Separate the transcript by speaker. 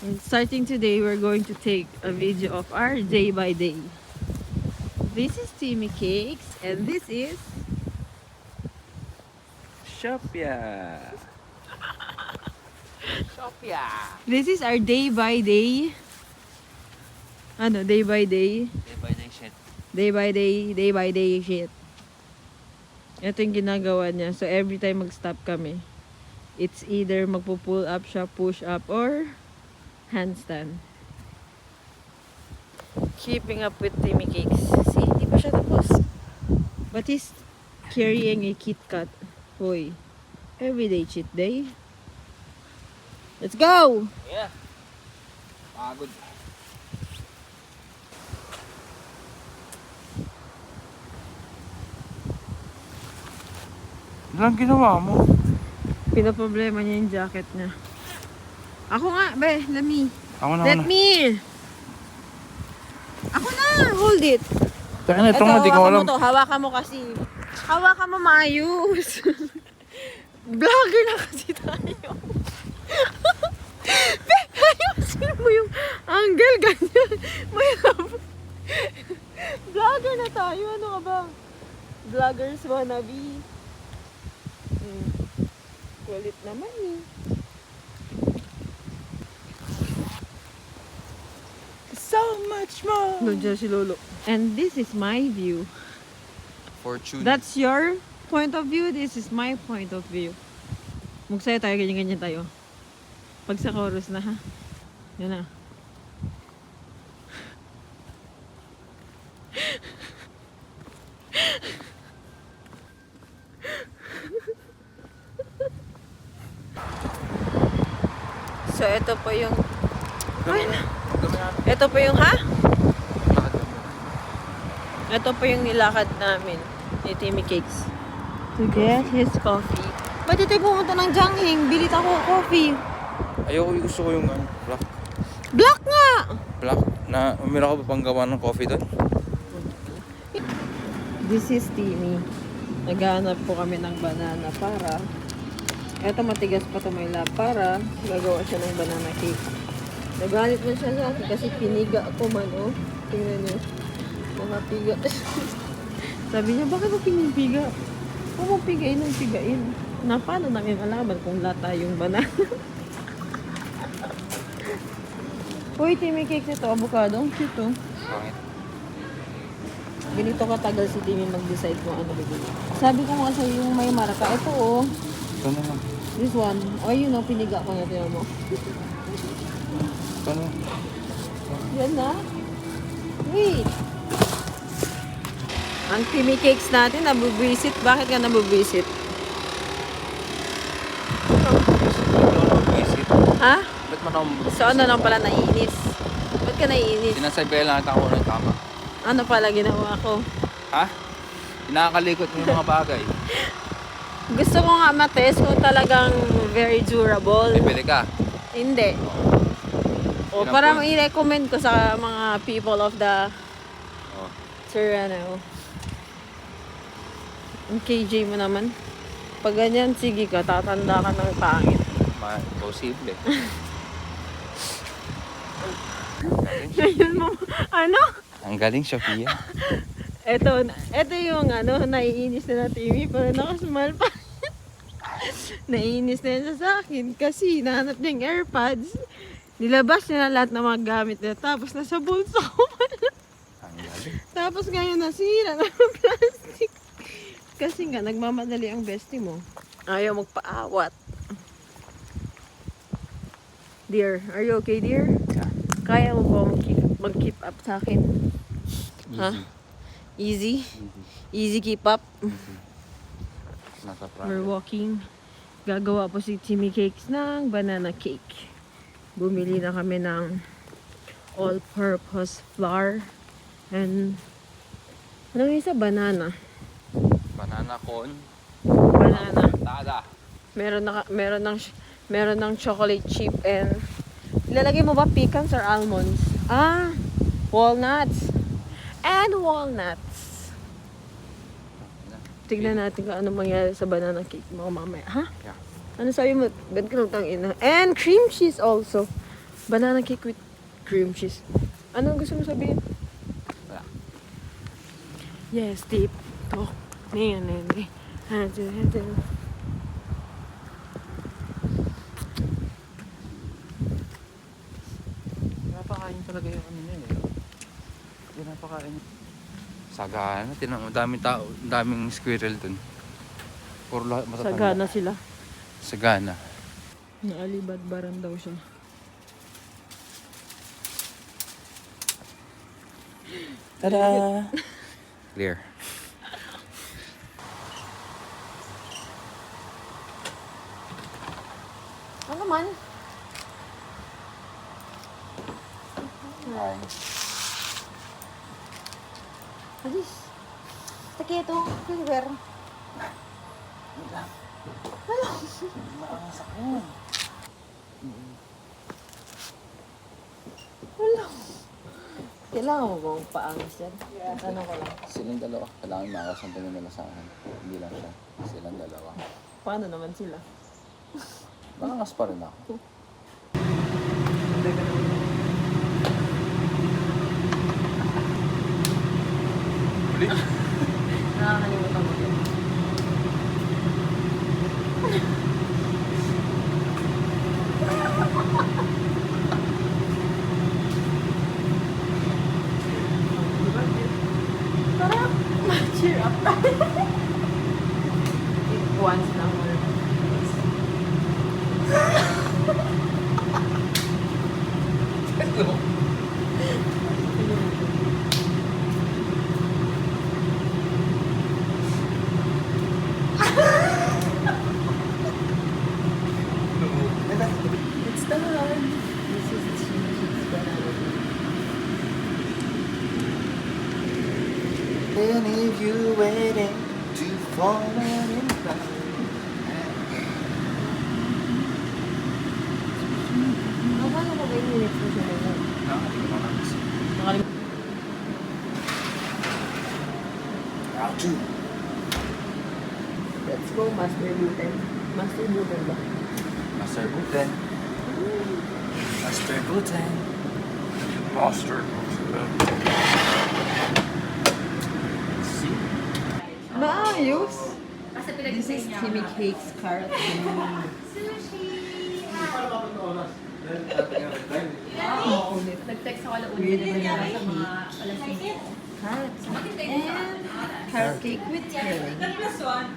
Speaker 1: And starting today, we're going to take a video of our day by day. This is Timmy Cakes, and this is
Speaker 2: Shopya. Shopya.
Speaker 1: this is our day by day. Ano, day by day?
Speaker 2: Day by day shit.
Speaker 1: Day by day shit. Ito yung ginagawa niya. So every time mag-stop kami, it's either magpo-pull up siya, push up, or handstand. Keeping up with Timmy Cakes. See, di pa siya tapos. But he's carrying a Kit Kat. Hoy, everyday cheat day. Let's go!
Speaker 2: Yeah. Pagod. Ano lang ginawa mo?
Speaker 1: Pinaproblema niya yung jacket niya. Ako nga, be, let me.
Speaker 2: Ako na.
Speaker 1: Let me! Ako na! Hold it!
Speaker 2: Kaya na, ito nga, di ko
Speaker 1: hawakan
Speaker 2: alam.
Speaker 1: mo to. Hawakan mo kasi. Hawakan mo maayos. Vlogger na kasi tayo. Be, ayusin mo yung angle ganyan. Vlogger na tayo. Ano ka ba? Vloggers wannabe. Kulit naman eh.
Speaker 2: So much more.
Speaker 1: Nandiyan si Lolo. And this is my view.
Speaker 2: Fortune.
Speaker 1: That's your point of view. This is my point of view. Magsayo tayo, ganyan-ganyan tayo. Pag sa chorus na ha. Yan na. So, ito po yung... Ay, ito po yung ha? Ito po yung nilakad namin ni Timmy Cakes. To get his coffee. Ba't ito pumunta ng Jiangning? Bilit ako coffee.
Speaker 2: Ayoko, gusto ko yung black.
Speaker 1: Black nga!
Speaker 2: Black na umira ko pa pang gawa ng coffee doon.
Speaker 1: This is Timmy. Naghahanap po kami ng banana para... Eto matigas pa ito may lap para gagawa siya ng banana cake. Nagalit na siya sa akin kasi piniga ako man, oh. Tingnan niyo. Nakapiga. Sabi niya, bakit mo pinipiga? Kung mo pigain ang pigain. Na paano namin alaman kung lata yung banana? Uy, Timmy Cake nito, avocado. Ang cute, oh.
Speaker 2: Pangit.
Speaker 1: Ganito katagal si Timmy mag-decide kung ano bibili. Sabi ko nga sa'yo yung may maraka. Ito, oh.
Speaker 2: Ito na lang.
Speaker 1: This one. O, yun, oh. Piniga ko na. Tinan mo.
Speaker 2: Ito na.
Speaker 1: Yan na. Wait. Ang Timmy Cakes natin, nabubwisit. Bakit ka nabubwisit? Ha?
Speaker 2: Ba't man ako...
Speaker 1: So, ano lang pala naiinis? Ba't ka naiinis?
Speaker 2: Sinasabihan lang ako ng tama.
Speaker 1: Ano pala ginawa ko?
Speaker 2: Ha? Pinakalikot mo yung mga bagay.
Speaker 1: Gusto ko nga matest kung talagang very durable.
Speaker 2: Bibili ka.
Speaker 1: Hindi. O,
Speaker 2: Yun ang
Speaker 1: para
Speaker 2: point.
Speaker 1: i-recommend ko sa mga people of the
Speaker 2: Oh.
Speaker 1: Serrano. Ang KJ mo naman. Pag ganyan, sige ka, tatanda ka ng pangit.
Speaker 2: Posible.
Speaker 1: Ngayon mo, ano?
Speaker 2: Ang galing, Shopia.
Speaker 1: Ito yung ano, naiinis na Timmy, pero nakasmile pa. Naiinis na yan siya sa akin kasi nahanap niya yung AirPods. Nilabas niya na lahat ng mga gamit niya, tapos nasa bulsa ko pala.
Speaker 2: Ang galing.
Speaker 1: Tapos ngayon nasira na ng plastic. Kasi nga, nagmamadali ang bestie mo. Ayaw magpaawat. Dear, are you okay, dear?
Speaker 2: Yeah.
Speaker 1: Kaya mo ba mag-keep up sa akin? Ha? Easy? Easy keep up?
Speaker 2: Nasa
Speaker 1: We're walking. Gagawa po si Timmy Cakes ng banana cake. Bumili na kami ng all-purpose flour and anong isa? Banana.
Speaker 2: Banana con.
Speaker 1: Banana.
Speaker 2: Tada.
Speaker 1: Meron ng chocolate chip and ilalagay mo ba pecans or almonds? Ah, walnuts. And walnuts. Tignan natin kung ano mangyari sa banana cake mo mamaya. Ha?
Speaker 2: Yeah.
Speaker 1: Ano sabi mo? Ba't ka nang ina? And cream cheese also. Banana cake with cream cheese. Anong gusto mo sabihin?
Speaker 2: Wala.
Speaker 1: Yes, deep talk. Nene. Hado.
Speaker 2: Napakain talaga yung ano niya eh. Yung napakain. Sagana, tinan mo, daming tao, daming squirrel dun. Puro lahat matatanda.
Speaker 1: Sagana sila.
Speaker 2: Sagana.
Speaker 1: Naalibadbaran daw siya.
Speaker 2: Tada! Clear.
Speaker 1: Ano man?
Speaker 2: Ay.
Speaker 1: Alis. Take ito. Silver.
Speaker 2: Maangas ako.
Speaker 1: Wala. Kailangan mo bang paangas yan? Ano ko lang.
Speaker 2: Silang dalawa. Kailangan maangas ang tingin nila sa akin. Hindi lang siya. Silang dalawa.
Speaker 1: Paano naman sila?
Speaker 2: Maangas pa rin ako. Uli?
Speaker 1: Nakakalimutan mo din. Tara! Cheer up tayo. Once lang. It's done. This is cheese banana.
Speaker 2: And if you waiting to fall in love.
Speaker 1: Paano ko ba yung minute mo siya na yun?
Speaker 2: Nakakalimutan ko maangas.
Speaker 1: Nakalimutan.
Speaker 2: Round 2.
Speaker 1: Let's go, Master Buten. Master Buten ba?
Speaker 2: Master Buten. Master Buten. Master Buten. See?
Speaker 1: Maayos!
Speaker 3: Kasi
Speaker 1: This
Speaker 3: pinag-isay
Speaker 1: is
Speaker 3: niya.
Speaker 1: Timmy Cake's carrot cake. Wow! Ulit.
Speaker 3: Nag-text ako alam
Speaker 1: Weird
Speaker 3: ulit
Speaker 1: naman
Speaker 3: sa
Speaker 1: yan.
Speaker 3: mga alas 5.
Speaker 1: Carrot. And carrot cake with filling.
Speaker 3: Plus one.